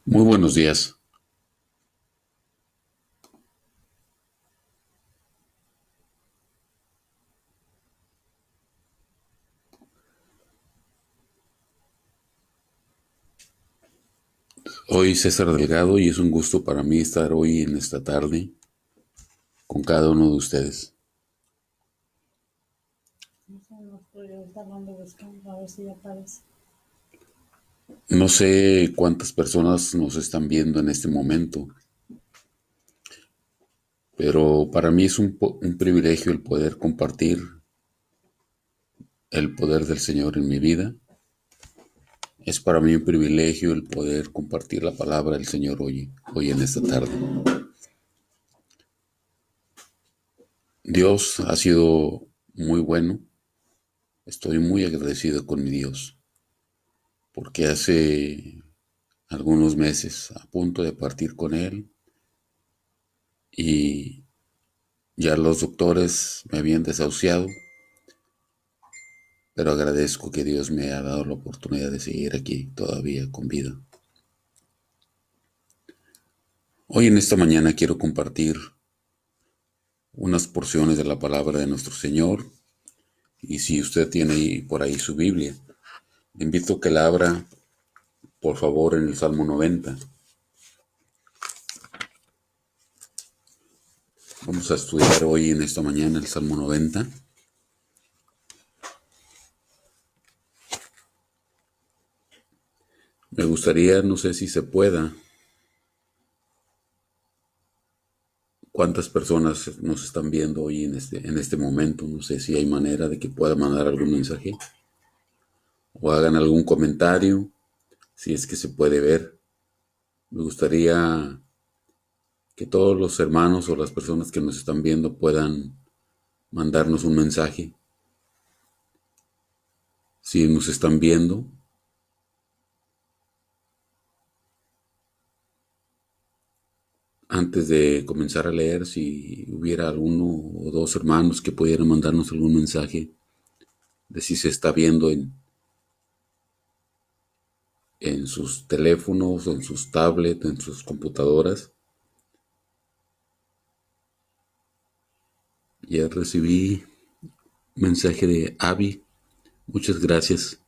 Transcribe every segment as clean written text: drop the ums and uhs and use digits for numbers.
Muy buenos días. Hoy César Delgado y es un gusto para mí estar hoy en esta tarde con cada uno de ustedes. No sé, no estoy ahorita hablando buscando a ver si ya aparece. No sé cuántas personas nos están viendo en este momento, pero para mí es un privilegio el poder compartir el poder del Señor en mi vida. Es para mí un privilegio el poder compartir la palabra del Señor hoy en esta tarde. Dios ha sido muy bueno. Estoy muy agradecido con mi Dios, porque hace algunos meses a punto de partir con él y ya los doctores me habían desahuciado, pero agradezco que Dios me ha dado la oportunidad de seguir aquí todavía con vida. Hoy en esta mañana quiero compartir unas porciones de la palabra de nuestro Señor y si usted tiene por ahí su Biblia, le invito a que la abra por favor en el Salmo 90. Vamos a estudiar hoy en esta mañana el Salmo 90. Me gustaría, no sé si se pueda, cuántas personas nos están viendo hoy en este momento. No sé si hay manera de que pueda mandar algún mensaje o hagan algún comentario, si es que se puede ver. Me gustaría que todos los hermanos o las personas que nos están viendo puedan mandarnos un mensaje. Si nos están viendo, antes de comenzar a leer, si hubiera alguno o dos hermanos que pudieran mandarnos algún mensaje de si se está viendo en sus teléfonos, en sus tablets, en sus computadoras. Ya recibí mensaje de Avi. Muchas gracias.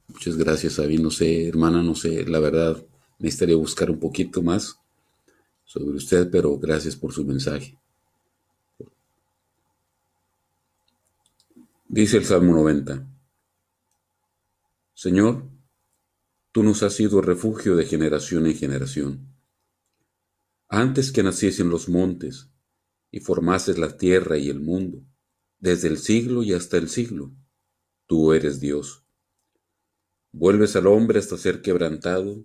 Muchas gracias, Avi. No sé, hermana, no sé, la verdad, necesitaría buscar un poquito más sobre usted, pero gracias por su mensaje. Dice el Salmo 90. Señor, tú nos has sido refugio de generación en generación. Antes que naciesen los montes y formases la tierra y el mundo, desde el siglo y hasta el siglo, tú eres Dios. Vuelves al hombre hasta ser quebrantado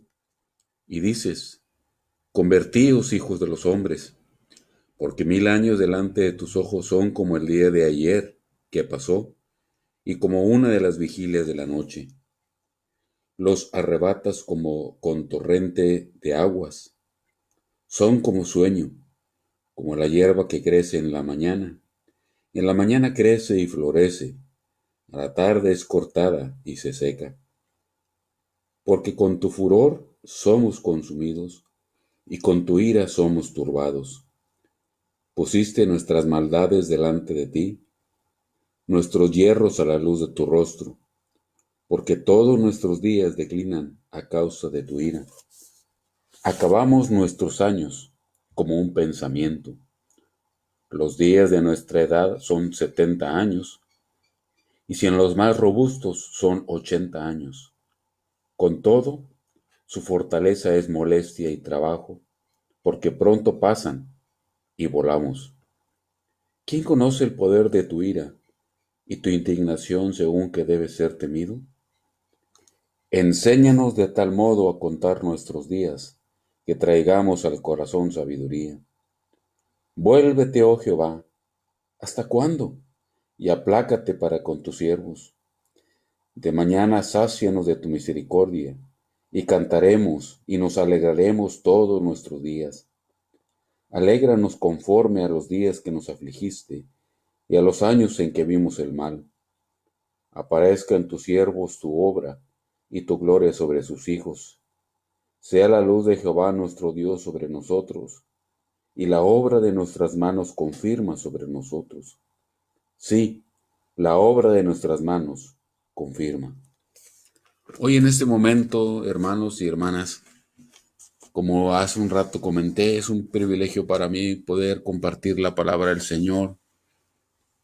y dices, convertíos, hijos de los hombres, porque 1000 años delante de tus ojos son como el día de ayer que pasó, y como una de las vigilias de la noche. Los arrebatas como con torrente de aguas, son como sueño, como la hierba que crece en la mañana. En la mañana crece y florece, a la tarde es cortada y se seca. Porque con tu furor somos consumidos, y con tu ira somos turbados. Pusiste nuestras maldades delante de ti, nuestros hierros a la luz de tu rostro, porque todos nuestros días declinan a causa de tu ira. Acabamos nuestros años como un pensamiento. Los días de nuestra edad son 70 años, y si en los más robustos son 80 años. Con todo, su fortaleza es molestia y trabajo, porque pronto pasan y volamos. ¿Quién conoce el poder de tu ira y tu indignación según que debe ser temido? Enséñanos de tal modo a contar nuestros días, que traigamos al corazón sabiduría. Vuélvete, oh Jehová, ¿hasta cuándo? Y aplácate para con tus siervos. De mañana sácianos de tu misericordia, y cantaremos y nos alegraremos todos nuestros días. Alégranos conforme a los días que nos afligiste, y a los años en que vimos el mal. Aparezca en tus siervos tu obra, y tu gloria sobre sus hijos. Sea la luz de Jehová nuestro Dios sobre nosotros, y la obra de nuestras manos confirma sobre nosotros. Sí, la obra de nuestras manos confirma. Hoy en este momento, hermanos y hermanas, como hace un rato comenté, es un privilegio para mí poder compartir la palabra del Señor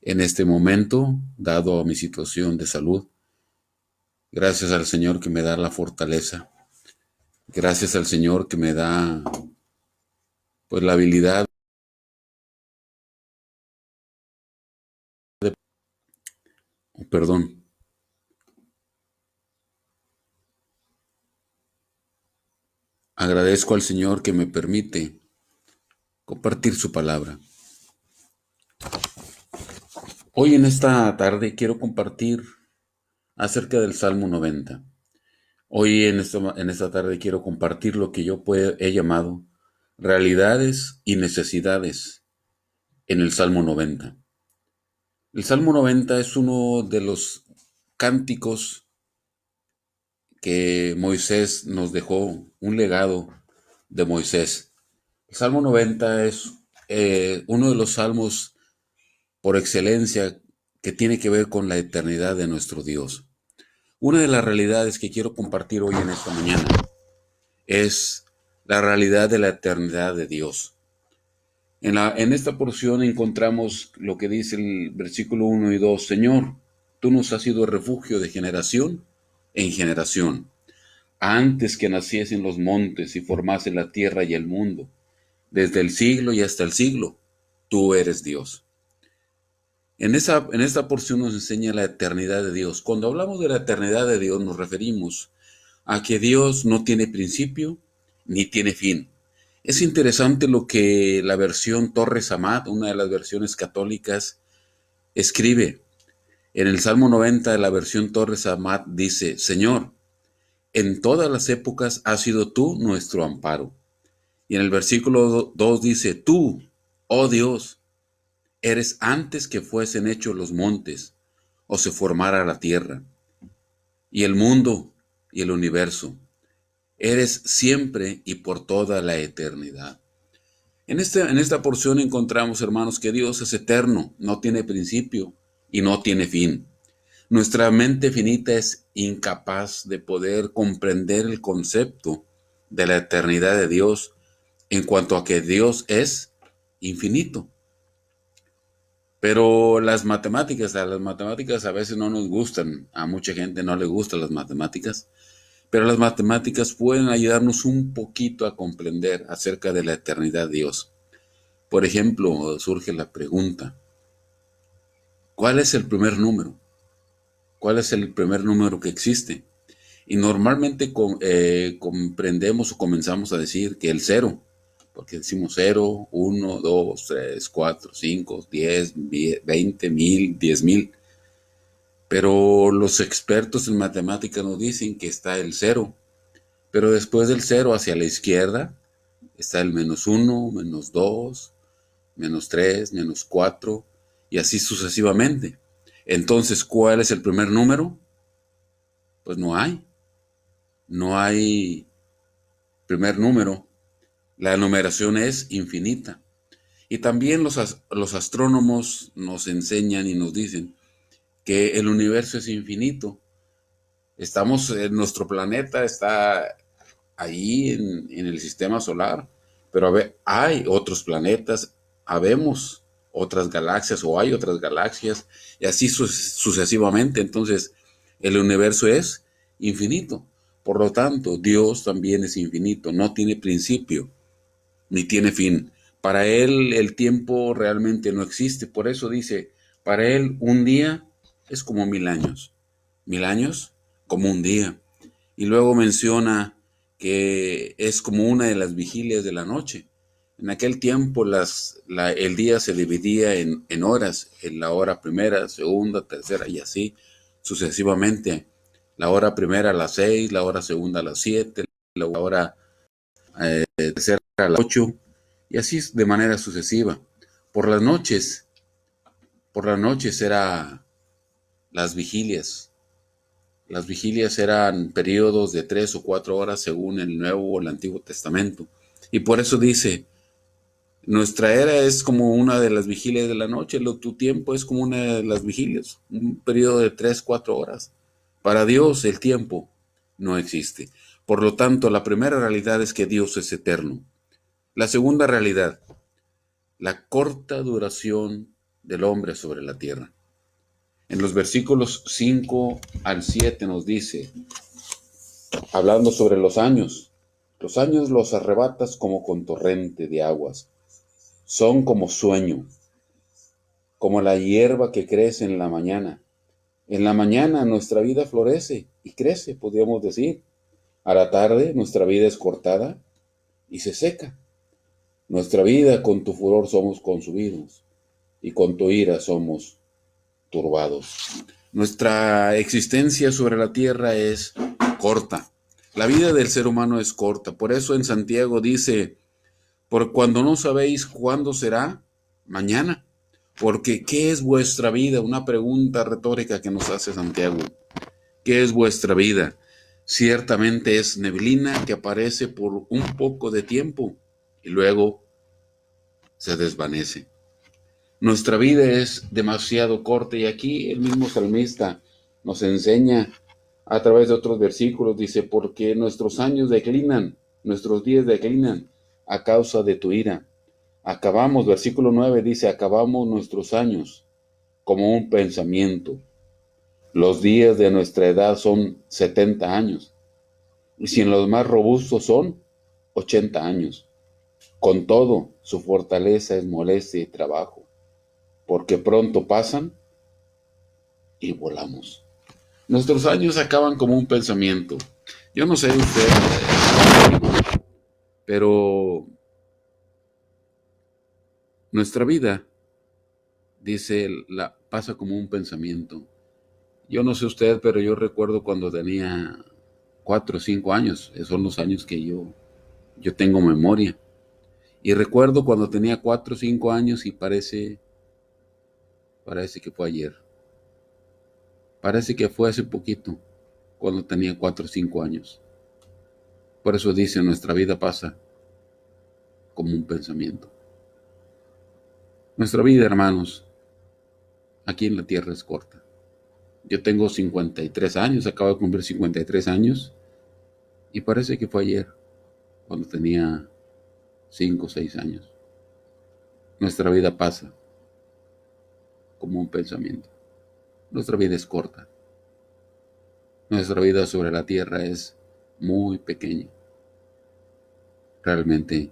en este momento, dado a mi situación de salud. Gracias al Señor que me da la fortaleza. Gracias al Señor que me da pues la habilidad de, perdón, agradezco al Señor que me permite compartir su palabra. Hoy en esta tarde quiero compartir acerca del Salmo 90. Hoy en esta tarde quiero compartir lo que yo he llamado realidades y necesidades en el Salmo 90. El Salmo 90 es uno de los cánticos que Moisés nos dejó, un legado de Moisés. El Salmo 90 es uno de los salmos por excelencia que tiene que ver con la eternidad de nuestro Dios. Una de las realidades que quiero compartir hoy en esta mañana es la realidad de la eternidad de Dios. En esta porción encontramos lo que dice el versículo 1 y 2. Señor, tú nos has sido refugio de generación en generación. Antes que naciesen los montes y formasen la tierra y el mundo, desde el siglo y hasta el siglo, tú eres Dios. En esta porción nos enseña la eternidad de Dios. Cuando hablamos de la eternidad de Dios nos referimos a que Dios no tiene principio ni tiene fin. Es interesante lo que la versión Torres Amat, una de las versiones católicas, escribe. En el Salmo 90 de la versión Torres Amat dice: Señor, en todas las épocas has sido tú nuestro amparo. Y en el versículo 2 dice: Tú, oh Dios, eres antes que fuesen hechos los montes o se formara la tierra y el mundo y el universo. Eres siempre y por toda la eternidad. En esta porción encontramos, hermanos, que Dios es eterno, no tiene principio y no tiene fin. Nuestra mente finita es incapaz de poder comprender el concepto de la eternidad de Dios en cuanto a que Dios es infinito. Pero a las matemáticas a veces no nos gustan, a mucha gente no le gustan las matemáticas, pero las matemáticas pueden ayudarnos un poquito a comprender acerca de la eternidad de Dios. Por ejemplo, surge la pregunta: ¿cuál es el primer número? ¿Cuál es el primer número que existe? Y normalmente comprendemos o comenzamos a decir que el cero, porque decimos 0, 1, 2, 3, 4, 5, 10, 20, 1000, 10,000. Pero los expertos en matemáticas nos dicen que está el cero. Pero después del cero hacia la izquierda está el -1, -2, -3, -4 y así sucesivamente. Entonces, ¿cuál es el primer número? Pues no hay. No hay primer número. La numeración es infinita. Y también los astrónomos nos enseñan y nos dicen que el universo es infinito. Estamos en nuestro planeta, está ahí en el sistema solar, pero hay otros planetas, habemos otras galaxias o hay otras galaxias y así sucesivamente. Entonces, el universo es infinito. Por lo tanto, Dios también es infinito, no tiene principio ni tiene fin. Para Él el tiempo realmente no existe. Por eso dice, para Él un día es como 1000 años. 1000 años como un día. Y luego menciona que es como una de las vigilias de la noche. En aquel tiempo el día se dividía en horas, en la hora primera, segunda, tercera y así sucesivamente. La hora primera a las 6, la hora segunda a las 7, la hora tercera a las 8 y así de manera sucesiva. Por las noches, por las noches era las vigilias, Las vigilias eran periodos de 3 o 4 horas según el Nuevo o el Antiguo Testamento. Y por eso dice, nuestra era es como una de las vigilias de la noche, tu tiempo es como una de las vigilias, un periodo de 3, 4 horas. Para Dios el tiempo no existe. Por lo tanto, la primera realidad es que Dios es eterno. La segunda realidad, la corta duración del hombre sobre la tierra. En los versículos 5 al 7 nos dice, hablando sobre los años los arrebatas como con torrente de aguas, son como sueño, como la hierba que crece en la mañana. En la mañana nuestra vida florece y crece, podríamos decir. A la tarde nuestra vida es cortada y se seca. Nuestra vida con tu furor somos consumidos y con tu ira somos turbados. Nuestra existencia sobre la tierra es corta. La vida del ser humano es corta. Por eso en Santiago dice, por cuando no sabéis cuándo será, mañana. Porque ¿qué es vuestra vida? Una pregunta retórica que nos hace Santiago. ¿Qué es vuestra vida? Ciertamente es neblina que aparece por un poco de tiempo y luego se desvanece. Nuestra vida es demasiado corta y aquí el mismo salmista nos enseña a través de otros versículos, dice, porque nuestros años declinan, nuestros días declinan a causa de tu ira. Acabamos, versículo 9 dice, acabamos nuestros años como un pensamiento. Los días de nuestra edad son 70 años, y si en los más robustos son 80 años. Con todo, su fortaleza es molestia y trabajo, porque pronto pasan y volamos. Nuestros años acaban como un pensamiento. Yo no sé usted, pero nuestra vida, dice, pasa como un pensamiento. Yo no sé usted, pero yo recuerdo cuando tenía 4 o 5 años. Esos son los años que yo tengo memoria. Y recuerdo cuando tenía 4 o 5 años y parece que fue ayer. Parece que fue hace poquito, cuando tenía 4 o 5 años. Por eso dice, nuestra vida pasa como un pensamiento. Nuestra vida, hermanos, aquí en la tierra es corta. Yo tengo 53 años, acabo de cumplir 53 años, y parece que fue ayer, cuando tenía 5 o 6 años. Nuestra vida pasa como un pensamiento. Nuestra vida es corta. Nuestra vida sobre la tierra es muy pequeña. Realmente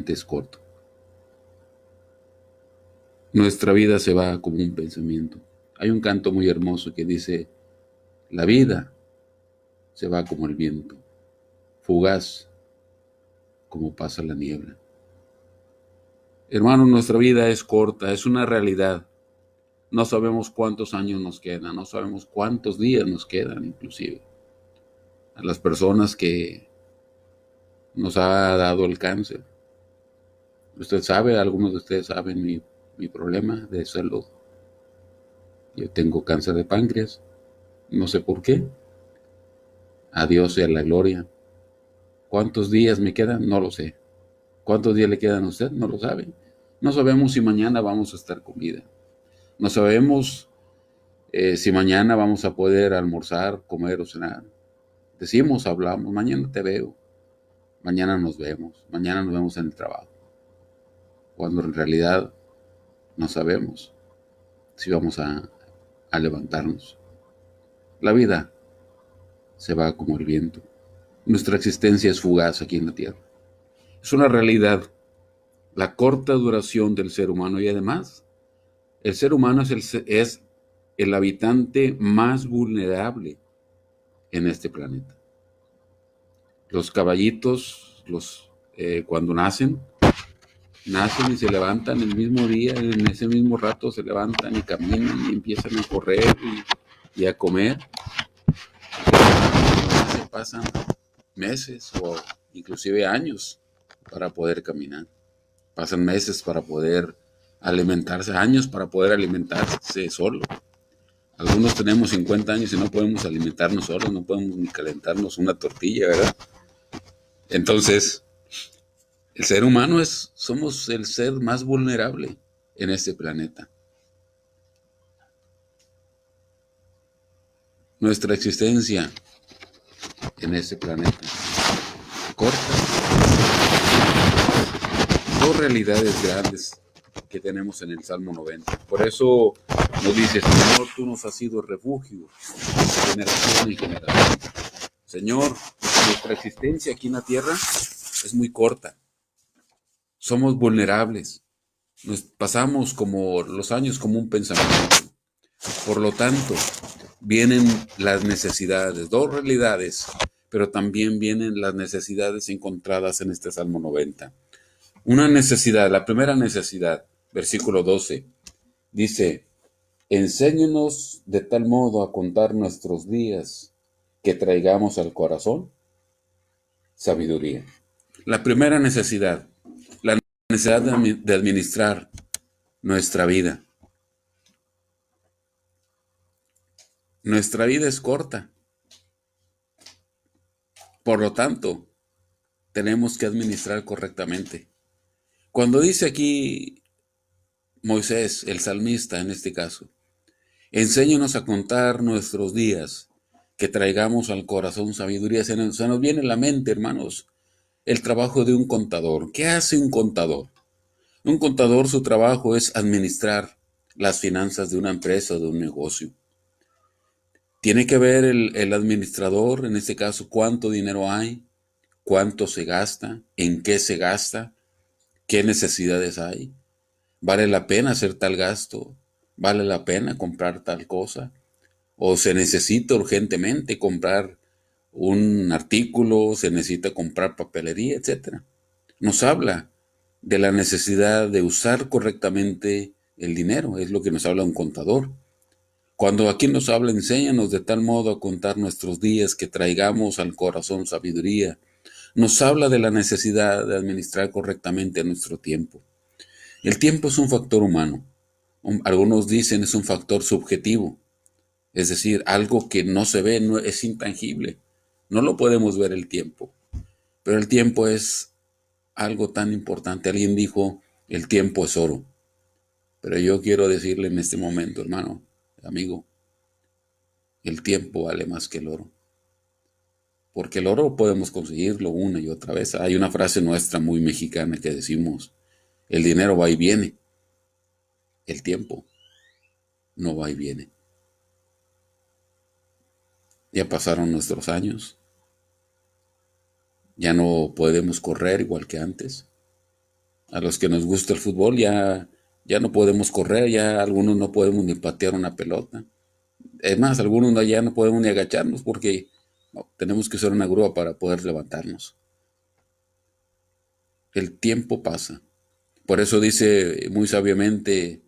es corto. Nuestra vida se va como un pensamiento. Hay un canto muy hermoso que dice, la vida se va como el viento, fugaz como pasa la niebla. Hermano, nuestra vida es corta, es una realidad. No sabemos cuántos años nos quedan, no sabemos cuántos días nos quedan inclusive. A las personas que nos ha dado el cáncer. Usted sabe, algunos de ustedes saben mi problema de salud. Yo tengo cáncer de páncreas, no sé por qué. A Dios sea la gloria. ¿Cuántos días me quedan? No lo sé. ¿Cuántos días le quedan a usted? No lo sabe. No sabemos si mañana vamos a estar con vida. No sabemos si mañana vamos a poder almorzar, comer o cenar. Decimos, hablamos, mañana te veo, mañana nos vemos en el trabajo. Cuando en realidad no sabemos si vamos a levantarnos. La vida se va como el viento. Nuestra existencia es fugaz aquí en la tierra. Es una realidad la corta duración del ser humano y además el ser humano es el habitante más vulnerable en este planeta. Los caballitos, cuando nacen y se levantan el mismo día, en ese mismo rato se levantan y caminan y empiezan a correr y a comer. Se pasan meses o inclusive años para poder caminar. Pasan meses para poder alimentarse, años para poder alimentarse solo. Algunos tenemos 50 años y no podemos alimentarnos solos, no podemos ni calentarnos una tortilla, ¿verdad? Entonces, el ser humano somos el ser más vulnerable en este planeta. Nuestra existencia en este planeta corta. Dos realidades grandes que tenemos en el Salmo 90. Por eso nos dice, Señor, tú nos has sido refugio de generación en generación. Señor, nuestra existencia aquí en la tierra es muy corta. Somos vulnerables. Nos pasamos como los años como un pensamiento. Por lo tanto, vienen las necesidades, dos realidades, pero también vienen las necesidades encontradas en este Salmo 90. Una necesidad, la primera necesidad, versículo 12, dice, enséñanos de tal modo a contar nuestros días que traigamos al corazón sabiduría. La primera necesidad, la necesidad de administrar nuestra vida. Nuestra vida es corta. Por lo tanto, tenemos que administrar correctamente. Cuando dice aquí Moisés, el salmista en este caso, enséñanos a contar nuestros días, que traigamos al corazón sabiduría. Se nos viene a la mente, hermanos, el trabajo de un contador. ¿Qué hace un contador? Un contador, su trabajo es administrar las finanzas de una empresa o de un negocio. Tiene que ver el administrador, en este caso, cuánto dinero hay, cuánto se gasta, en qué se gasta, qué necesidades hay. ¿Vale la pena hacer tal gasto? ¿Vale la pena comprar tal cosa? ¿O se necesita urgentemente comprar un artículo, se necesita comprar papelería, etcétera? Nos habla de la necesidad de usar correctamente el dinero, es lo que nos habla un contador. Cuando aquí nos habla, enséñanos de tal modo a contar nuestros días que traigamos al corazón sabiduría, nos habla de la necesidad de administrar correctamente nuestro tiempo. El tiempo es un factor humano. Algunos dicen es un factor subjetivo, es decir, algo que no se ve, no, es intangible. No lo podemos ver el tiempo, pero el tiempo es algo tan importante. Alguien dijo, el tiempo es oro. Pero yo quiero decirle en este momento, hermano, amigo, el tiempo vale más que el oro. Porque el oro podemos conseguirlo una y otra vez. Hay una frase nuestra muy mexicana que decimos, el dinero va y viene, el tiempo no va y viene. Ya pasaron nuestros años, ya no podemos correr igual que antes. A los que nos gusta el fútbol ya no podemos correr, ya algunos no podemos ni patear una pelota. Es más, algunos ya no podemos ni agacharnos porque tenemos que usar una grúa para poder levantarnos. El tiempo pasa. Por eso dice muy sabiamente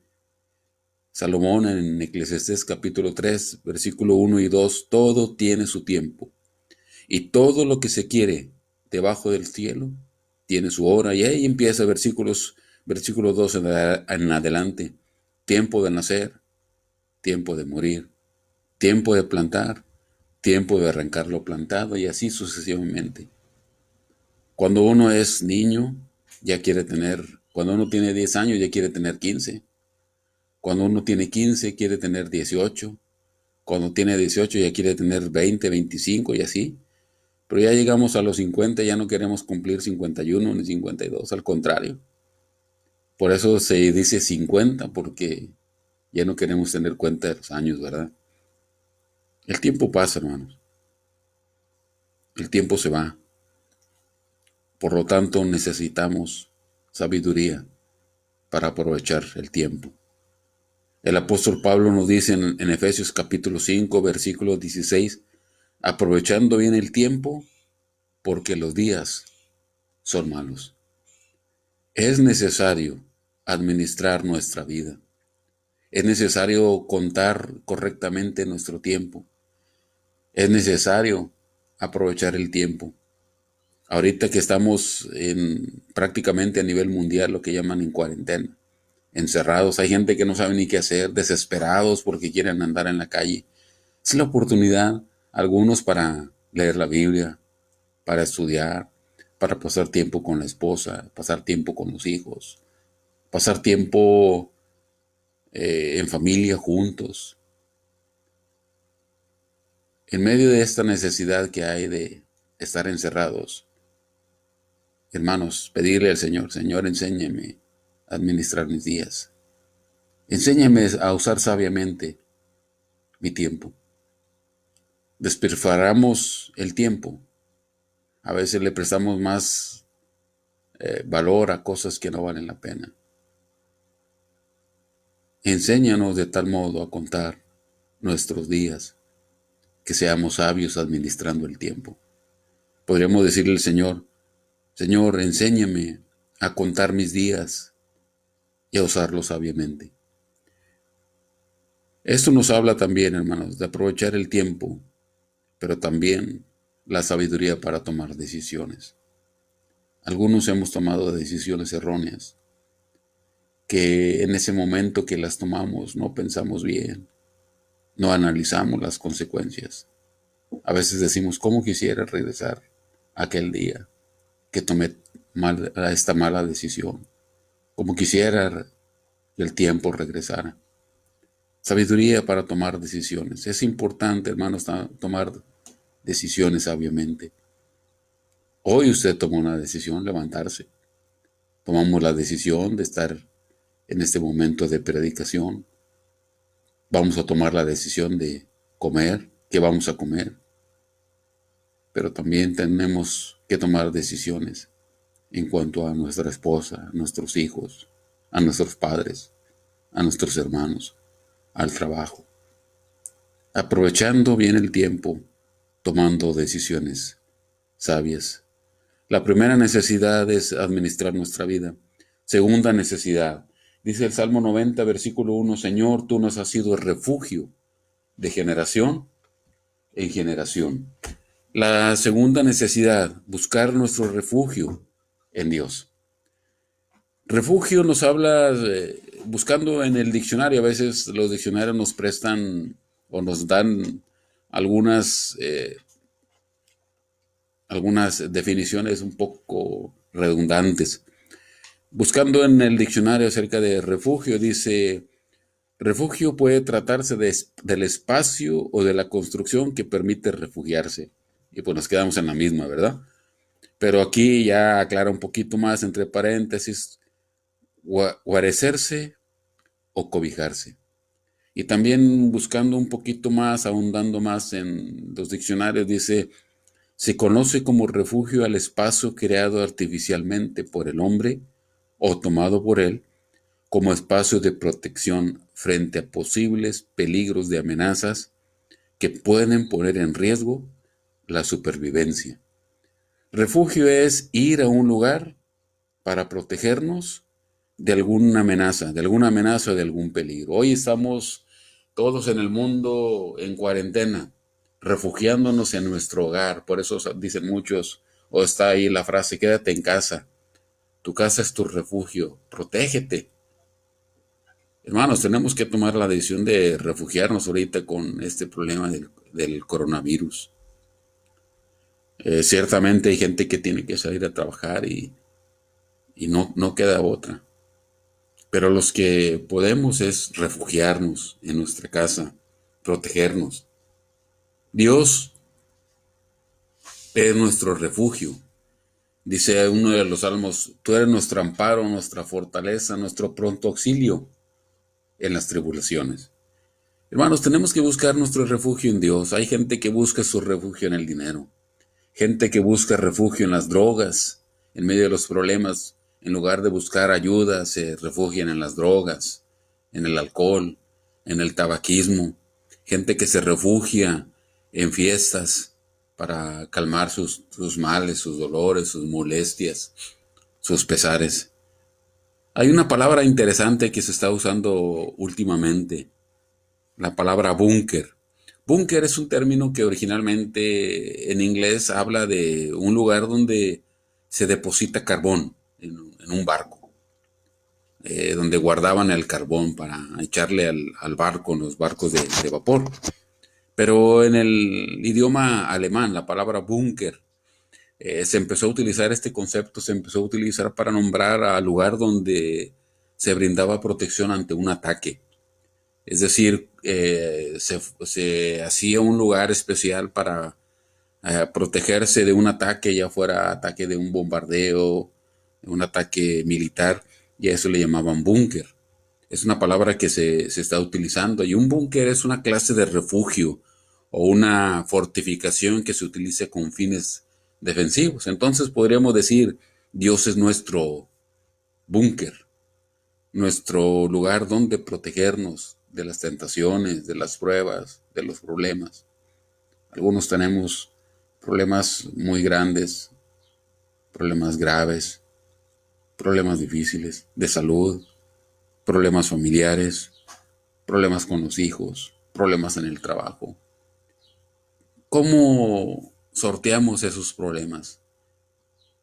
Salomón en Eclesiastés capítulo 3, versículo 1 y 2, todo tiene su tiempo. Y todo lo que se quiere debajo del cielo tiene su hora. Y ahí empieza versículo 2 en adelante. Tiempo de nacer, tiempo de morir, tiempo de plantar, tiempo de arrancar lo plantado y así sucesivamente. Cuando uno es niño, cuando uno tiene 10 años, ya quiere tener 15. Cuando uno tiene 15, quiere tener 18. Cuando tiene 18, ya quiere tener 20, 25 y así. Pero ya llegamos a los 50, ya no queremos cumplir 51 ni 52, al contrario. Por eso se dice 50, porque ya no queremos tener cuenta de los años, ¿verdad? El tiempo pasa, hermanos. El tiempo se va. Por lo tanto, necesitamos sabiduría para aprovechar el tiempo. El apóstol Pablo nos dice en Efesios capítulo 5, versículo 16, aprovechando bien el tiempo, porque los días son malos. Es necesario administrar nuestra vida. Es necesario contar correctamente nuestro tiempo. Es necesario aprovechar el tiempo. Ahorita que estamos prácticamente a nivel mundial lo que llaman en cuarentena. encerrados. Hay gente que no sabe ni qué hacer, desesperados porque quieren andar en la calle. Es la oportunidad, algunos para leer la Biblia, para estudiar, para pasar tiempo con la esposa, pasar tiempo con los hijos, pasar tiempo en familia juntos. En medio de esta necesidad que hay de estar encerrados, hermanos, pedirle al Señor, Señor, enséñame a administrar mis días. Enséñame a usar sabiamente mi tiempo. Despilfarramos el tiempo. A veces le prestamos más valor a cosas que no valen la pena. Enséñanos de tal modo a contar nuestros días, que seamos sabios administrando el tiempo. Podríamos decirle al Señor, Señor, enséñame a contar mis días y a usarlos sabiamente. Esto nos habla también, hermanos, de aprovechar el tiempo, pero también la sabiduría para tomar decisiones. Algunos hemos tomado decisiones erróneas, que en ese momento que las tomamos no pensamos bien, no analizamos las consecuencias. A veces decimos, ¿cómo quisiera regresar a aquel día que tomé esta mala decisión? ¿Cómo quisiera que el tiempo regresara? Sabiduría para tomar decisiones. Es importante, hermanos, tomar decisiones sabiamente. Hoy usted tomó una decisión, levantarse. Tomamos la decisión de estar en este momento de predicación. Vamos a tomar la decisión de comer, qué vamos a comer. Pero también tenemos que tomar decisiones en cuanto a nuestra esposa, a nuestros hijos, a nuestros padres, a nuestros hermanos, al trabajo. Aprovechando bien el tiempo, tomando decisiones sabias. La primera necesidad es administrar nuestra vida. Segunda necesidad, dice el Salmo 90, versículo 1, Señor, tú nos has sido refugio de generación en generación. La segunda necesidad, buscar nuestro refugio en Dios. Refugio nos habla, buscando en el diccionario, a veces los diccionarios nos prestan o nos dan algunas definiciones un poco redundantes. Buscando en el diccionario acerca de refugio, dice, refugio puede tratarse del espacio o de la construcción que permite refugiarse. Y pues nos quedamos en la misma, ¿verdad? Pero aquí ya aclara un poquito más, entre paréntesis, guarecerse o cobijarse. Y también buscando un poquito más, ahondando más en los diccionarios, dice, se conoce como refugio al espacio creado artificialmente por el hombre o tomado por él como espacio de protección frente a posibles peligros de amenazas que pueden poner en riesgo la supervivencia. Refugio es ir a un lugar para protegernos de alguna amenaza, o de algún peligro. Hoy estamos todos en el mundo en cuarentena, refugiándonos en nuestro hogar. Por eso dicen muchos, o está ahí la frase, quédate en casa. Tu casa es tu refugio, protégete. Hermanos, tenemos que tomar la decisión de refugiarnos ahorita con este problema del coronavirus. Ciertamente hay gente que tiene que salir a trabajar y no queda otra. Pero los que podemos es refugiarnos en nuestra casa, protegernos. Dios es nuestro refugio. Dice uno de los salmos, tú eres nuestro amparo, nuestra fortaleza, nuestro pronto auxilio en las tribulaciones. Hermanos, tenemos que buscar nuestro refugio en Dios. Hay gente que busca su refugio en el dinero. Gente que busca refugio en las drogas, en medio de los problemas. En lugar de buscar ayuda, se refugian en las drogas, en el alcohol, en el tabaquismo. Gente que se refugia en fiestas para calmar sus males, sus dolores, sus molestias, sus pesares. Hay una palabra interesante que se está usando últimamente, la palabra búnker. Búnker es un término que originalmente en inglés habla de un lugar donde se deposita carbón en un barco. donde guardaban el carbón para echarle al barco, los barcos de vapor. Pero en el idioma alemán, la palabra búnker, se empezó a utilizar este concepto, se empezó a utilizar para nombrar al lugar donde se brindaba protección ante un ataque. Es decir, se hacía un lugar especial para protegerse de un ataque, ya fuera ataque de un bombardeo, un ataque militar, y a eso le llamaban búnker. Es una palabra que se está utilizando, y un búnker es una clase de refugio o una fortificación que se utiliza con fines defensivos. Entonces podríamos decir, Dios es nuestro búnker, nuestro lugar donde protegernos de las tentaciones, de las pruebas, de los problemas. Algunos tenemos problemas muy grandes, problemas graves, problemas difíciles de salud, problemas familiares, problemas con los hijos, problemas en el trabajo. ¿Cómo sorteamos esos problemas?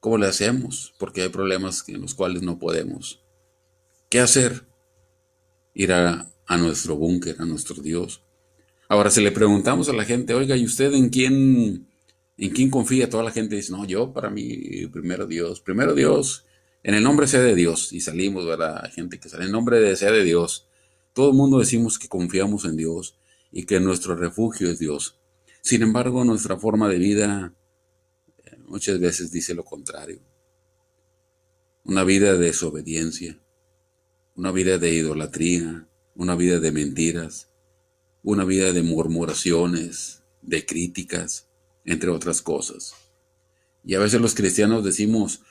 ¿Cómo le hacemos? Porque hay problemas en los cuales no podemos. ¿Qué hacer? Ir a nuestro búnker, a nuestro Dios. Ahora, si le preguntamos a la gente, oiga, ¿y usted en quién confía? Toda la gente dice, no, yo para mí, primero Dios, en el nombre sea de Dios. Y salimos, ¿verdad? Hay gente que sale en nombre de sea de Dios. Todo el mundo decimos que confiamos en Dios y que nuestro refugio es Dios. Sin embargo, nuestra forma de vida muchas veces dice lo contrario. Una vida de desobediencia, una vida de idolatría, una vida de mentiras, una vida de murmuraciones, de críticas, entre otras cosas. Y a veces los cristianos decimos,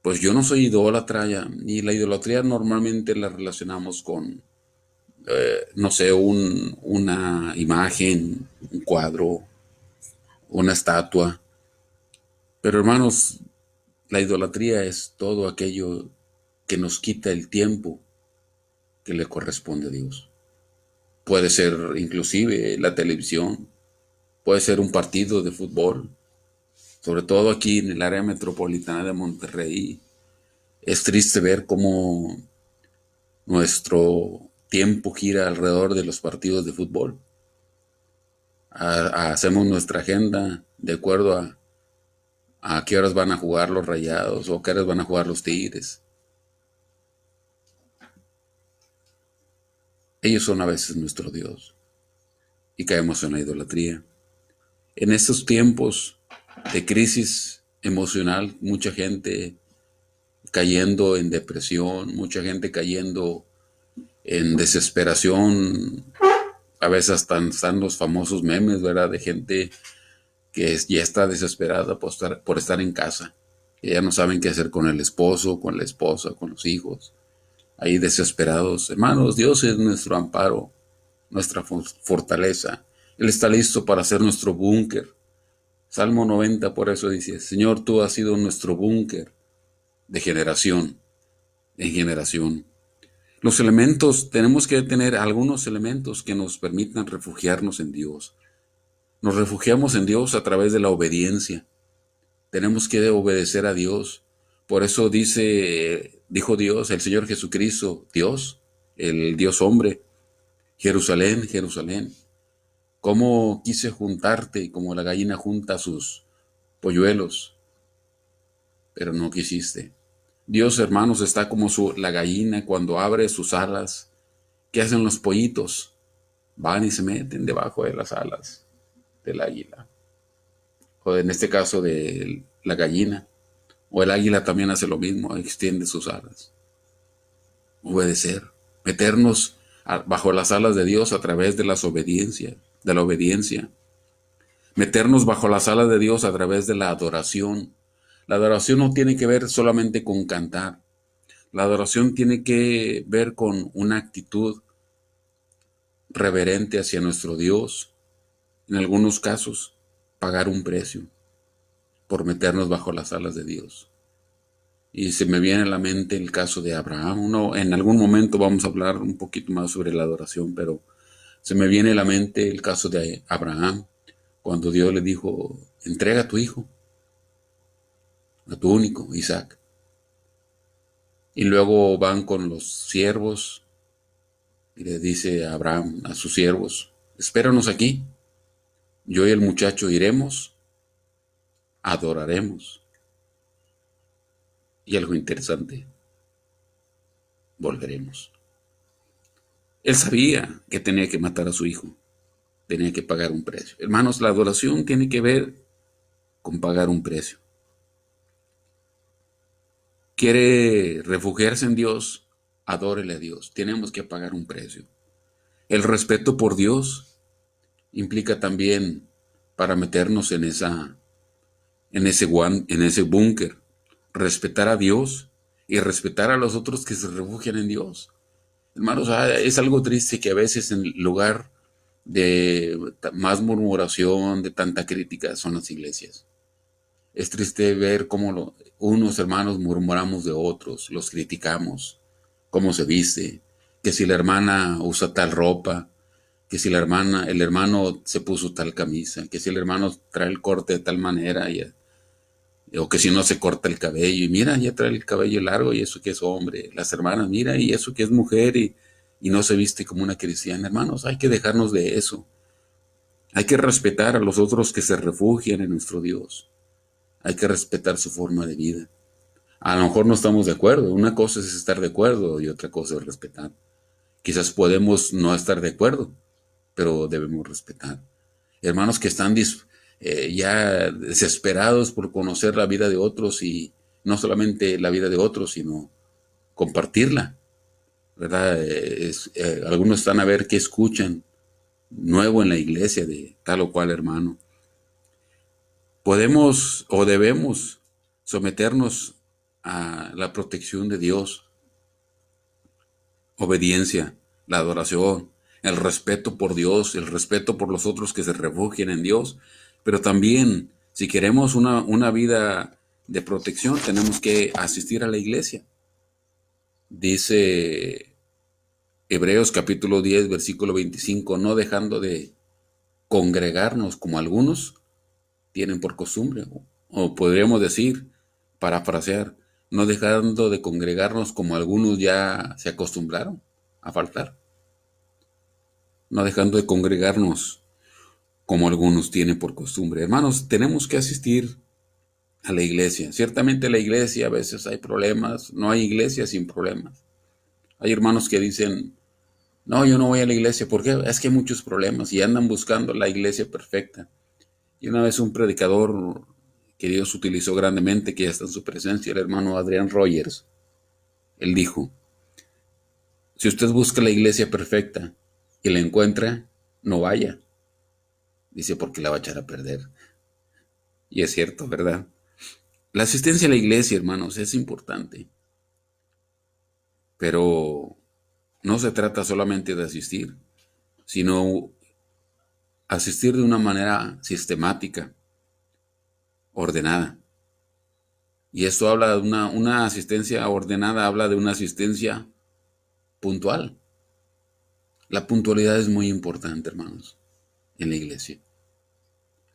pues yo no soy idólatra ya, y la idolatría normalmente la relacionamos con, no sé, una imagen, un cuadro, una estatua. Pero hermanos, la idolatría es todo aquello que nos quita el tiempo que le corresponde a Dios. Puede ser inclusive la televisión, puede ser un partido de fútbol, sobre todo aquí en el área metropolitana de Monterrey. Es triste ver cómo nuestro tiempo gira alrededor de los partidos de fútbol. Hacemos nuestra agenda de acuerdo a qué horas van a jugar los Rayados o a qué horas van a jugar los Tigres. Ellos son a veces nuestro Dios y caemos en la idolatría. En estos tiempos de crisis emocional, mucha gente cayendo en depresión, mucha gente cayendo en desesperación. A veces hasta están los famosos memes, ¿verdad? De gente que ya está desesperada por estar en casa, que ya no saben qué hacer con el esposo, con la esposa, con los hijos, ahí desesperados. Hermanos, Dios es nuestro amparo, nuestra fortaleza. Él está listo para ser nuestro búnker. Salmo 90 por eso dice, Señor, tú has sido nuestro búnker de generación en generación. Los elementos, tenemos que tener algunos elementos que nos permitan refugiarnos en Dios. Nos refugiamos en Dios a través de la obediencia. Tenemos que obedecer a Dios. Por eso dijo Dios, el Señor Jesucristo, Dios, el Dios hombre, Jerusalén, Jerusalén, cómo quise juntarte como la gallina junta sus polluelos, pero no quisiste. Dios, hermanos, está como la gallina cuando abre sus alas. ¿Qué hacen los pollitos? Van y se meten debajo de las alas del águila. O en este caso de la gallina. O el águila también hace lo mismo, extiende sus alas. Obedecer, meternos bajo las alas de Dios a través de de la obediencia. Meternos bajo las alas de Dios a través de la adoración. La adoración no tiene que ver solamente con cantar. La adoración tiene que ver con una actitud reverente hacia nuestro Dios. En algunos casos, pagar un precio por meternos bajo las alas de Dios. Y se me viene a la mente el caso de Abraham. No, en algún momento vamos a hablar un poquito más sobre la adoración, pero se me viene a la mente el caso de Abraham, cuando Dios le dijo, entrega a tu hijo, a tu único, Isaac. Y luego van con los siervos y le dice a Abraham a sus siervos, espéranos aquí, yo y el muchacho iremos, adoraremos. Y algo interesante, volveremos. Él sabía que tenía que matar a su hijo, tenía que pagar un precio. Hermanos, la adoración tiene que ver con pagar un precio. Quiere refugiarse en Dios, adórele a Dios. Tenemos que pagar un precio. El respeto por Dios implica también para meternos en ese búnker, respetar a Dios y respetar a los otros que se refugian en Dios. Hermanos, es algo triste que a veces en lugar de más murmuración, de tanta crítica, son las iglesias. Es triste ver cómo unos hermanos murmuramos de otros, los criticamos, cómo se viste, que si la hermana usa tal ropa, que si el hermano se puso tal camisa, que si el hermano trae el corte de tal manera, o que si no se corta el cabello, y mira, ya trae el cabello largo y eso que es hombre, las hermanas, mira, y eso que es mujer y no se viste como una cristiana. Hermanos, hay que dejarnos de eso. Hay que respetar a los otros que se refugian en nuestro Dios. Hay que respetar su forma de vida. A lo mejor no estamos de acuerdo. Una cosa es estar de acuerdo y otra cosa es respetar. Quizás podemos no estar de acuerdo, pero debemos respetar. Hermanos que están ya desesperados por conocer la vida de otros y no solamente la vida de otros, sino compartirla, ¿verdad? Algunos están a ver qué escuchan nuevo en la iglesia de tal o cual hermano. Podemos o debemos someternos a la protección de Dios, obediencia, la adoración, el respeto por Dios, el respeto por los otros que se refugian en Dios, pero también si queremos una vida de protección tenemos que asistir a la iglesia. Dice Hebreos capítulo 10 versículo 25, no dejando de congregarnos como algunos tienen por costumbre, o podríamos decir, parafrasear, no dejando de congregarnos como algunos ya se acostumbraron a faltar, no dejando de congregarnos como algunos tienen por costumbre. Hermanos, tenemos que asistir a la iglesia. Ciertamente la iglesia a veces hay problemas, no hay iglesia sin problemas. Hay hermanos que dicen, no, yo no voy a la iglesia, porque es que hay muchos problemas y andan buscando la iglesia perfecta. Y una vez un predicador que Dios utilizó grandemente, que ya está en su presencia, el hermano Adrián Rogers, él dijo, si usted busca la iglesia perfecta y la encuentra, no vaya. Dice, porque la va a echar a perder. Y es cierto, ¿verdad? La asistencia a la iglesia, hermanos, es importante, pero no se trata solamente de asistir, sino asistir de una manera sistemática, ordenada. Y esto habla de una asistencia ordenada, habla de una asistencia puntual. La puntualidad es muy importante, hermanos, en la iglesia.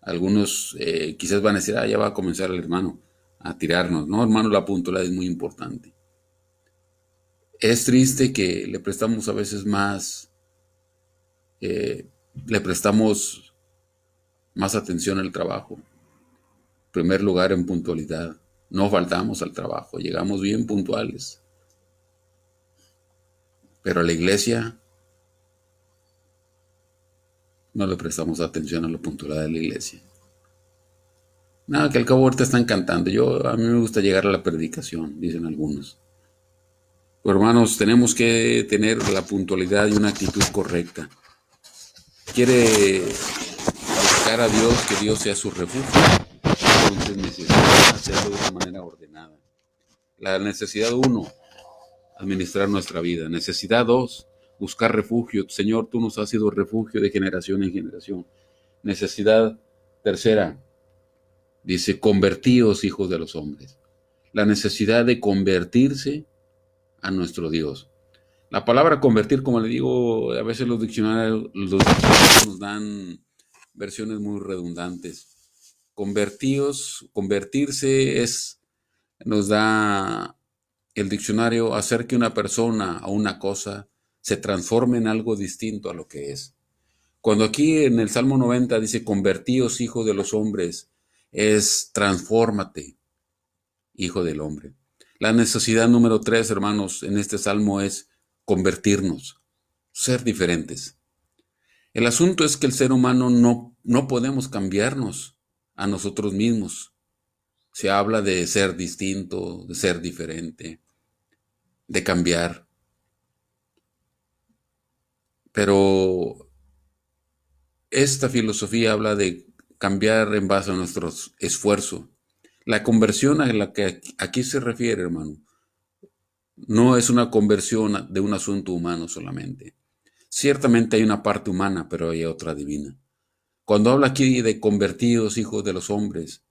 Algunos quizás van a decir, ya va a comenzar el hermano a tirarnos. No, hermano, la puntualidad es muy importante. Es triste que le prestamos a veces le prestamos más atención al trabajo. En primer lugar, en puntualidad. No faltamos al trabajo, llegamos bien puntuales. Pero a la iglesia no le prestamos atención a la puntualidad de la iglesia. Nada, que al cabo ahorita están cantando. A mí me gusta llegar a la predicación, dicen algunos. Pero hermanos, tenemos que tener la puntualidad y una actitud correcta. Quiere buscar a Dios, que Dios sea su refugio. Entonces necesita hacerlo de una manera ordenada. La necesidad 1, administrar nuestra vida. Necesidad 2, buscar refugio. Señor, tú nos has sido refugio de generación en generación. Necesidad 3, dice, convertíos hijos de los hombres. La necesidad de convertirse a nuestro Dios. La palabra convertir, como le digo, a veces los diccionarios nos dan versiones muy redundantes. Convertirse nos da el diccionario, hacer que una persona o una cosa se transforme en algo distinto a lo que es. Cuando aquí en el Salmo 90 dice, convertíos, hijos de los hombres, es transfórmate, hijo del hombre. La necesidad número 3, hermanos, en este salmo es convertirnos, ser diferentes. El asunto es que el ser humano no podemos cambiarnos a nosotros mismos. Se habla de ser distinto, de ser diferente, de cambiar, pero esta filosofía habla de cambiar en base a nuestro esfuerzo. La conversión a la que aquí se refiere, hermano, no es una conversión de un asunto humano solamente. Ciertamente hay una parte humana, pero hay otra divina. Cuando habla aquí de convertidos hijos de los hombres,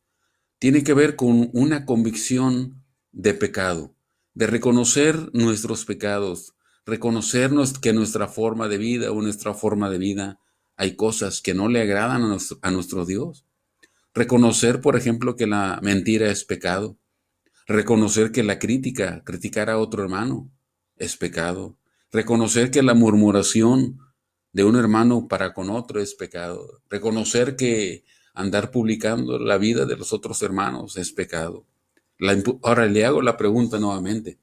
tiene que ver con una convicción de pecado, de reconocer nuestros pecados, reconocernos que nuestra forma de vida o nuestra forma de vida hay cosas que no le agradan a nuestro Dios. Reconocer, por ejemplo, que la mentira es pecado. Reconocer que la crítica, criticar a otro hermano, es pecado. Reconocer que la murmuración de un hermano para con otro es pecado. Reconocer que andar publicando la vida de los otros hermanos es pecado. Ahora le hago la pregunta nuevamente.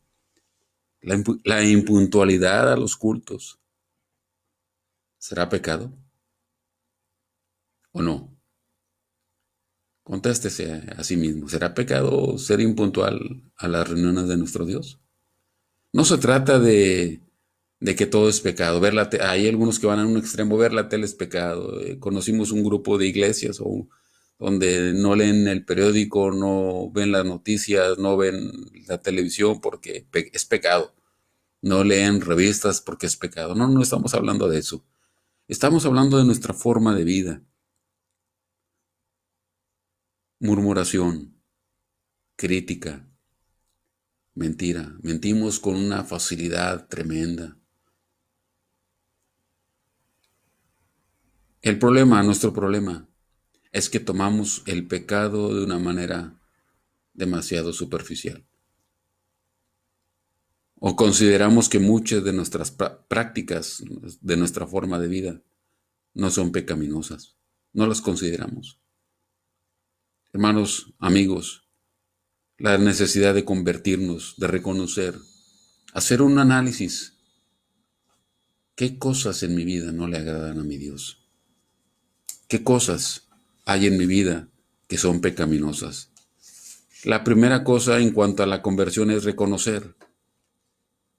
¿La impuntualidad a los cultos será pecado o no? Contéstese a sí mismo. ¿Será pecado ser impuntual a las reuniones de nuestro Dios? No se trata de que todo es pecado. Hay algunos que van a un extremo, ver la tele es pecado. Conocimos un grupo de iglesias donde no leen el periódico, no ven las noticias, no ven la televisión porque es pecado. No leen revistas porque es pecado. No, no estamos hablando de eso. Estamos hablando de nuestra forma de vida. Murmuración, crítica, mentira. Mentimos con una facilidad tremenda. Nuestro problema, es que tomamos el pecado de una manera demasiado superficial. O consideramos que muchas de nuestras prácticas, de nuestra forma de vida, no son pecaminosas. No las consideramos. Hermanos, amigos, la necesidad de convertirnos, de reconocer, hacer un análisis. ¿Qué cosas en mi vida no le agradan a mi Dios? ¿Qué cosas hay en mi vida que son pecaminosas? La primera cosa en cuanto a la conversión es reconocer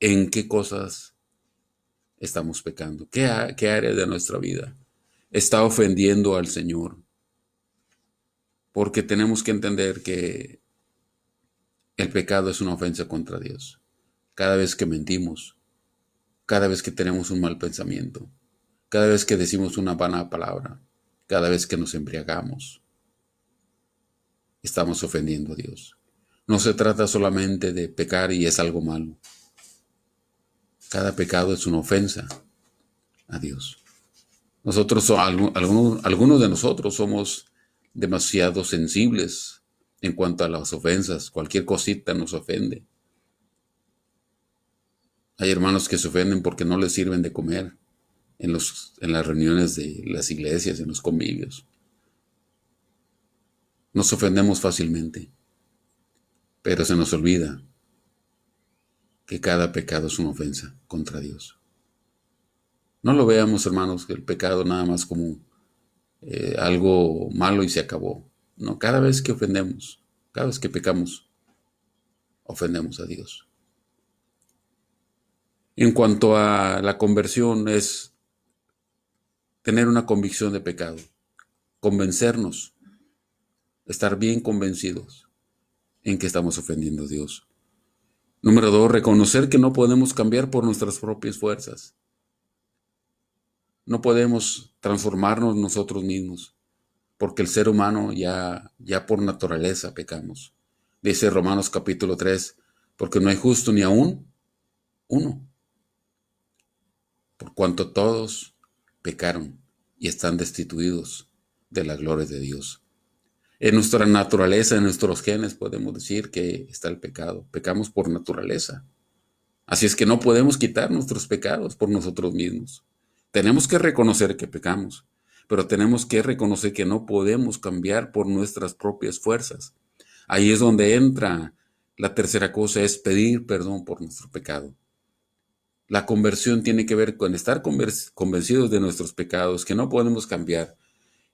en qué cosas estamos pecando, qué área de nuestra vida está ofendiendo al Señor. Porque tenemos que entender que el pecado es una ofensa contra Dios. Cada vez que mentimos, cada vez que tenemos un mal pensamiento, cada vez que decimos una vana palabra, cada vez que nos embriagamos, estamos ofendiendo a Dios. No se trata solamente de pecar y es algo malo. Cada pecado es una ofensa a Dios. Algunos de nosotros somos demasiado sensibles en cuanto a las ofensas. Cualquier cosita nos ofende. Hay hermanos que se ofenden porque no les sirven de comer en las reuniones de las iglesias, en los convivios. Nos ofendemos fácilmente, pero se nos olvida que cada pecado es una ofensa contra Dios. No lo veamos, hermanos, que el pecado nada más como algo malo y se acabó. No, cada vez que ofendemos, cada vez que pecamos, ofendemos a Dios. En cuanto a la conversión, es tener una convicción de pecado, convencernos, estar bien convencidos en que estamos ofendiendo a Dios. Número 2, reconocer que no podemos cambiar por nuestras propias fuerzas. No podemos transformarnos nosotros mismos, porque el ser humano ya por naturaleza pecamos. Dice Romanos capítulo 3, porque no hay justo ni aún uno, por cuanto todos pecaron y están destituidos de la gloria de Dios. En nuestra naturaleza, en nuestros genes, podemos decir que está el pecado. Pecamos por naturaleza. Así es que no podemos quitar nuestros pecados por nosotros mismos. Tenemos que reconocer que pecamos, pero tenemos que reconocer que no podemos cambiar por nuestras propias fuerzas. Ahí es donde entra la tercera cosa, es pedir perdón por nuestro pecado. La conversión tiene que ver con estar convencidos de nuestros pecados, que no podemos cambiar.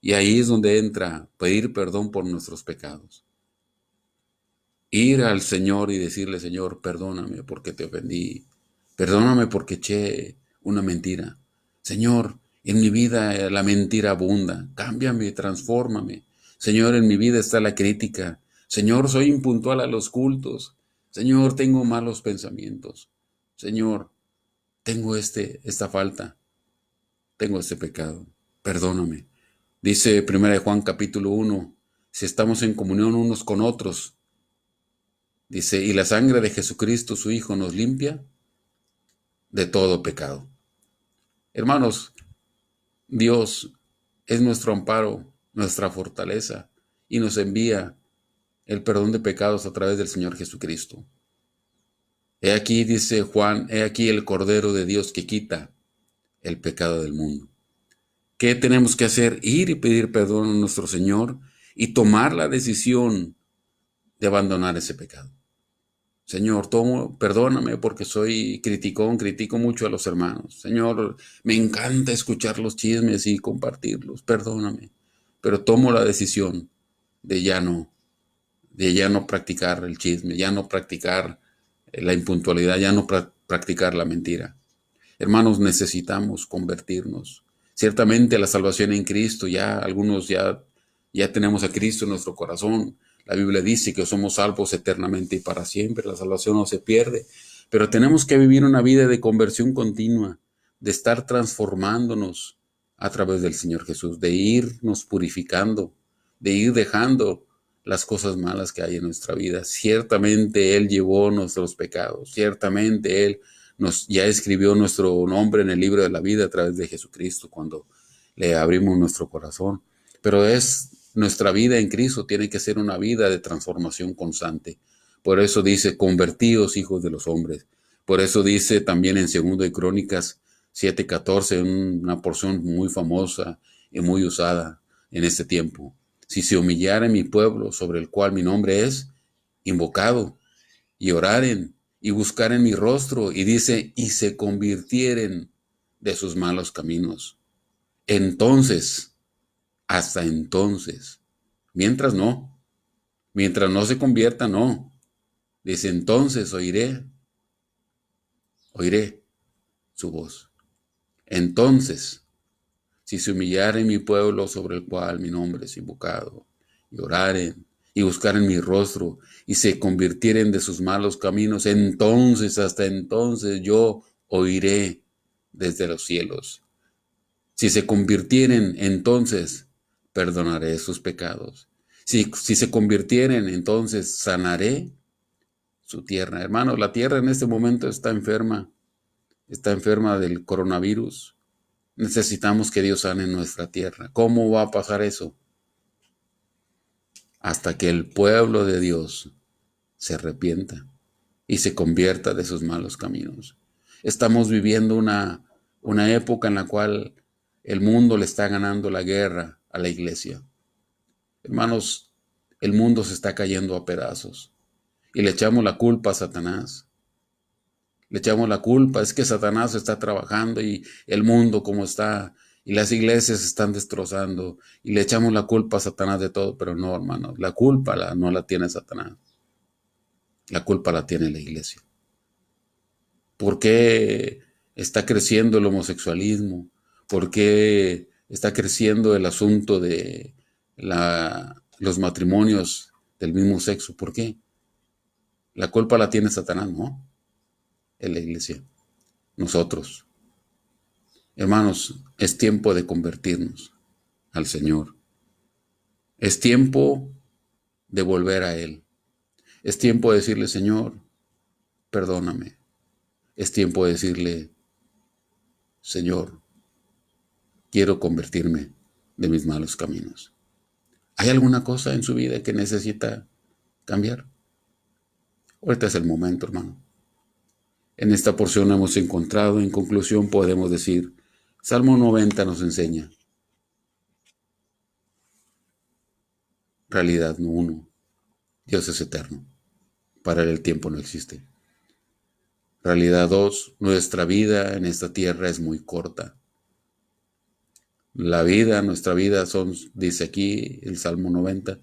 Y ahí es donde entra pedir perdón por nuestros pecados. Ir al Señor y decirle, Señor, perdóname porque te ofendí. Perdóname porque eché una mentira. Señor, en mi vida la mentira abunda. Cámbiame, transfórmame. Señor, en mi vida está la crítica. Señor, soy impuntual a los cultos. Señor, tengo malos pensamientos. Señor, tengo esta falta. Tengo este pecado. Perdóname. Dice 1 Juan capítulo 1, si estamos en comunión unos con otros, dice, y la sangre de Jesucristo, su Hijo, nos limpia de todo pecado. Hermanos, Dios es nuestro amparo, nuestra fortaleza, y nos envía el perdón de pecados a través del Señor Jesucristo. He aquí, dice Juan, he aquí el Cordero de Dios que quita el pecado del mundo. ¿Qué tenemos que hacer? Ir y pedir perdón a nuestro Señor y tomar la decisión de abandonar ese pecado. Señor, perdóname porque soy criticón, critico mucho a los hermanos. Señor, me encanta escuchar los chismes y compartirlos, perdóname. Pero tomo la decisión de ya no, practicar el chisme, ya no practicar la impuntualidad, ya no practicar la mentira. Hermanos, necesitamos convertirnos. Ciertamente la salvación en Cristo, algunos ya tenemos a Cristo en nuestro corazón. La Biblia dice que somos salvos eternamente y para siempre. La salvación no se pierde. Pero tenemos que vivir una vida de conversión continua, de estar transformándonos a través del Señor Jesús, de irnos purificando, de ir dejando las cosas malas que hay en nuestra vida. Ciertamente Él llevó nuestros pecados. Ciertamente Él ya escribió nuestro nombre en el libro de la vida a través de Jesucristo cuando le abrimos nuestro corazón. Pero nuestra vida en Cristo tiene que ser una vida de transformación constante. Por eso dice, convertíos hijos de los hombres. Por eso dice también en 2 de Crónicas 7:14, una porción muy famosa y muy usada en este tiempo. Si se humillare mi pueblo sobre el cual mi nombre es invocado, y oraren y buscaren mi rostro, y dice, y se convirtieren de sus malos caminos. Entonces, hasta entonces, mientras no se convierta, no. Dice, entonces oiré su voz. Entonces, si se humillare mi pueblo sobre el cual mi nombre es invocado, y oraren y buscaren mi rostro, y se convirtieren de sus malos caminos, entonces, hasta entonces, yo oiré desde los cielos. Si se convirtieren, entonces, perdonaré sus pecados. Si se convirtieren, entonces, sanaré su tierra. Hermanos, la tierra en este momento está enferma del coronavirus. Necesitamos que Dios sane nuestra tierra. ¿Cómo va a pasar eso? Hasta que el pueblo de Dios se arrepienta y se convierta de sus malos caminos. Estamos viviendo una época en la cual el mundo le está ganando la guerra a la iglesia. Hermanos, el mundo se está cayendo a pedazos y le echamos la culpa a Satanás. Le echamos la culpa, es que Satanás está trabajando y el mundo como está, y las iglesias se están destrozando, y le echamos la culpa a Satanás de todo, pero no, hermanos, la culpa no la tiene Satanás, la culpa la tiene la iglesia. ¿Por qué está creciendo el homosexualismo? ¿Por qué está creciendo el asunto de los matrimonios del mismo sexo? ¿Por qué? La culpa la tiene Satanás, ¿no? En la iglesia. Nosotros. Hermanos, es tiempo de convertirnos al Señor. Es tiempo de volver a Él. Es tiempo de decirle, Señor, perdóname. Es tiempo de decirle, Señor, quiero convertirme de mis malos caminos. ¿Hay alguna cosa en su vida que necesita cambiar? Ahorita es el momento, hermano. En esta porción hemos encontrado, en conclusión podemos decir, Salmo 90 nos enseña, realidad uno, Dios es eterno, para él el tiempo no existe. Realidad 2, nuestra vida en esta tierra es muy corta. Nuestra vida son, dice aquí el Salmo 90,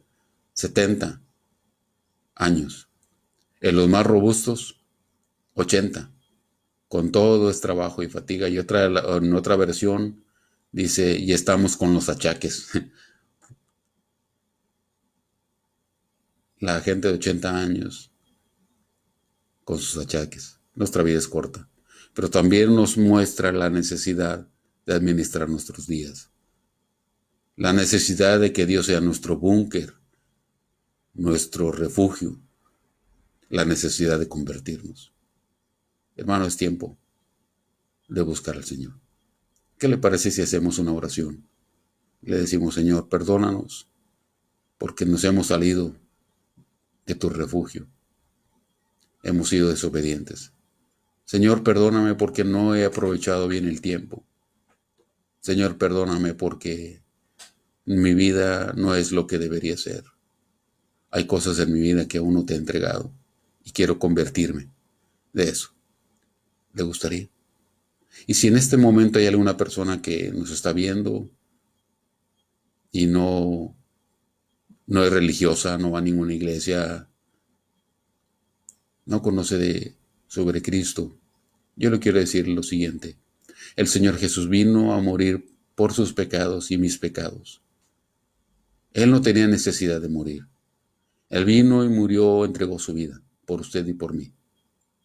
70 años. En los más robustos, 80. Con todo es trabajo y fatiga. Y en otra versión dice, y estamos con los achaques. La gente de 80 años con sus achaques. Nuestra vida es corta. Pero también nos muestra la necesidad de administrar nuestros días. La necesidad de que Dios sea nuestro búnker, nuestro refugio. La necesidad de convertirnos. Hermano, es tiempo de buscar al Señor. ¿Qué le parece si hacemos una oración? Le decimos, Señor, perdónanos porque nos hemos salido de tu refugio. Hemos sido desobedientes. Señor, perdóname porque no he aprovechado bien el tiempo. Señor, perdóname porque mi vida no es lo que debería ser. Hay cosas en mi vida que aún no te he entregado y quiero convertirme de eso. ¿Le gustaría? Y si en este momento hay alguna persona que nos está viendo y no es religiosa, no va a ninguna iglesia, no conoce sobre Cristo, yo le quiero decir lo siguiente. El Señor Jesús vino a morir por sus pecados y mis pecados. Él no tenía necesidad de morir. Él vino y murió, entregó su vida por usted y por mí,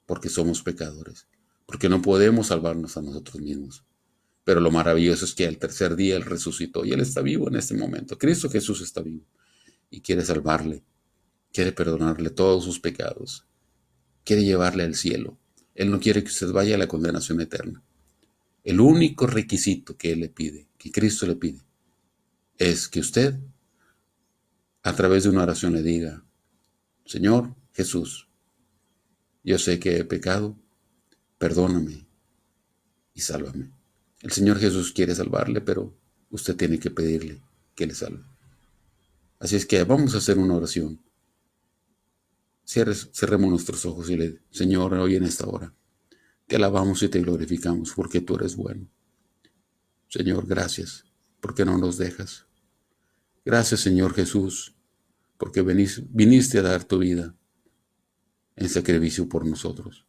porque somos pecadores, porque no podemos salvarnos a nosotros mismos. Pero lo maravilloso es que al tercer día Él resucitó y Él está vivo en este momento. Cristo Jesús está vivo y quiere salvarle, quiere perdonarle todos sus pecados, quiere llevarle al cielo. Él no quiere que usted vaya a la condenación eterna. El único requisito que Él le pide, que Cristo le pide, es que usted, a través de una oración, le diga, Señor Jesús, yo sé que he pecado, perdóname y sálvame. El Señor Jesús quiere salvarle, pero usted tiene que pedirle que le salve. Así es que vamos a hacer una oración. Cerremos nuestros ojos y le, Señor, hoy en esta hora, te alabamos y te glorificamos porque tú eres bueno. Señor, gracias porque no nos dejas. Gracias, Señor Jesús, porque viniste a dar tu vida en sacrificio por nosotros.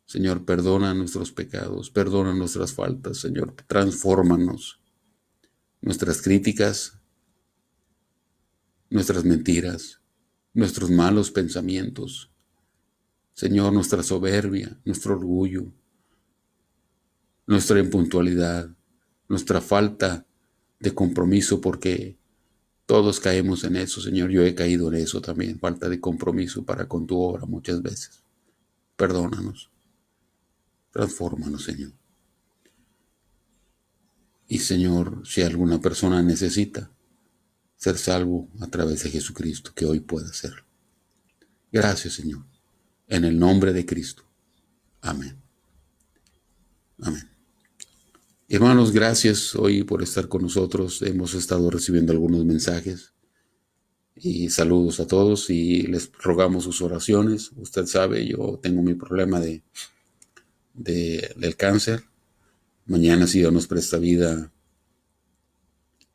Señor, perdona nuestros pecados, perdona nuestras faltas, Señor, transfórmanos. Nuestras críticas, nuestras mentiras, nuestros malos pensamientos, Señor, nuestra soberbia, nuestro orgullo, nuestra impuntualidad, nuestra falta de compromiso, porque todos caemos en eso, Señor. Yo he caído en eso también, falta de compromiso para con tu obra muchas veces. Perdónanos, transfórmanos, Señor. Y Señor, si alguna persona necesita ser salvo a través de Jesucristo, que hoy pueda hacerlo. Gracias, Señor. En el nombre de Cristo. Amén. Amén. Hermanos, gracias hoy por estar con nosotros. Hemos estado recibiendo algunos mensajes y saludos a todos y les rogamos sus oraciones. Usted sabe, yo tengo mi problema del cáncer. Mañana, si Dios nos presta vida,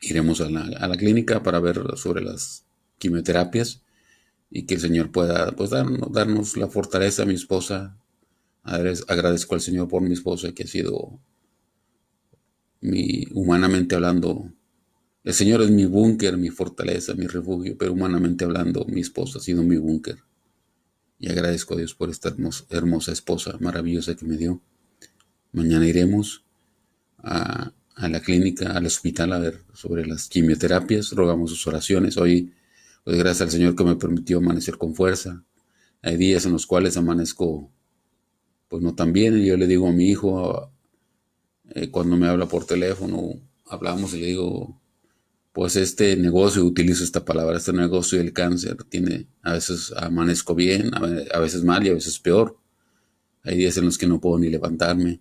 iremos a la clínica para ver sobre las quimioterapias y que el Señor pueda pues, darnos la fortaleza a mi esposa. Agradezco al Señor por mi esposa, que ha sido, humanamente hablando, el Señor es mi búnker, mi fortaleza, mi refugio, pero humanamente hablando, mi esposa ha sido mi búnker. Y agradezco a Dios por esta hermosa esposa maravillosa que me dio. Mañana iremos a la clínica, al hospital, a ver sobre las quimioterapias. Rogamos sus oraciones. Hoy, pues gracias al Señor que me permitió amanecer con fuerza. Hay días en los cuales amanezco pues no tan bien. Y yo le digo a mi hijo, cuando me habla por teléfono, hablamos y le digo, pues este negocio, utilizo esta palabra, este negocio del cáncer, a veces amanezco bien, a veces mal y a veces peor. Hay días en los que no puedo ni levantarme.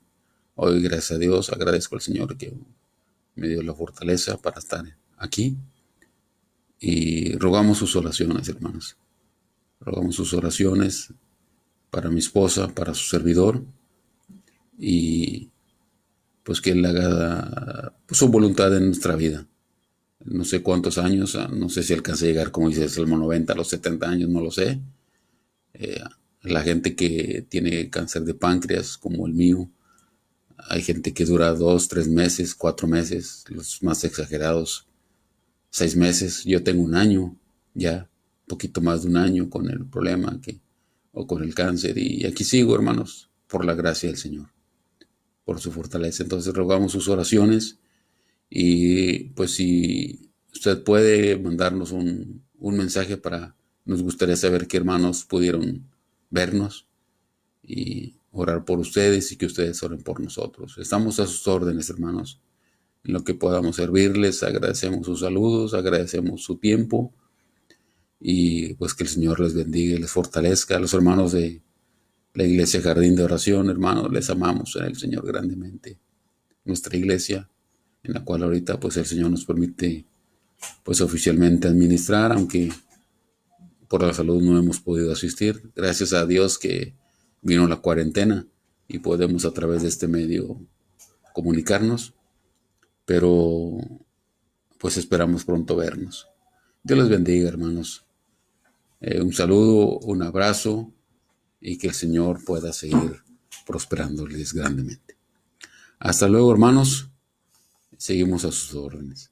Hoy, gracias a Dios, agradezco al Señor que me dio la fortaleza para estar aquí. Y rogamos sus oraciones, hermanos. Rogamos sus oraciones para mi esposa, para su servidor. Y pues que Él haga pues, su voluntad en nuestra vida. No sé cuántos años, no sé si alcance a llegar, como dice el Salmo 90, a los 70 años, no lo sé. La gente que tiene cáncer de páncreas, como el mío, hay gente que dura 2, 3 meses, 4 meses, los más exagerados, 6 meses. Yo tengo un año, ya, poquito más de un año con el problema o con el cáncer. Y aquí sigo, hermanos, por la gracia del Señor, por su fortaleza. Entonces rogamos sus oraciones y pues si usted puede mandarnos un mensaje nos gustaría saber qué hermanos pudieron vernos y orar por ustedes y que ustedes oren por nosotros. Estamos a sus órdenes, hermanos. En lo que podamos servirles, agradecemos sus saludos, agradecemos su tiempo y pues que el Señor les bendiga y les fortalezca. A los hermanos de la Iglesia Jardín de Oración, hermanos, les amamos en el Señor grandemente. Nuestra iglesia, en la cual ahorita pues el Señor nos permite pues oficialmente administrar, aunque por la salud no hemos podido asistir. Gracias a Dios que vino la cuarentena y podemos a través de este medio comunicarnos, pero pues esperamos pronto vernos. Dios les bendiga, hermanos. Un saludo, un abrazo y que el Señor pueda seguir prosperándoles grandemente. Hasta luego, hermanos. Seguimos a sus órdenes.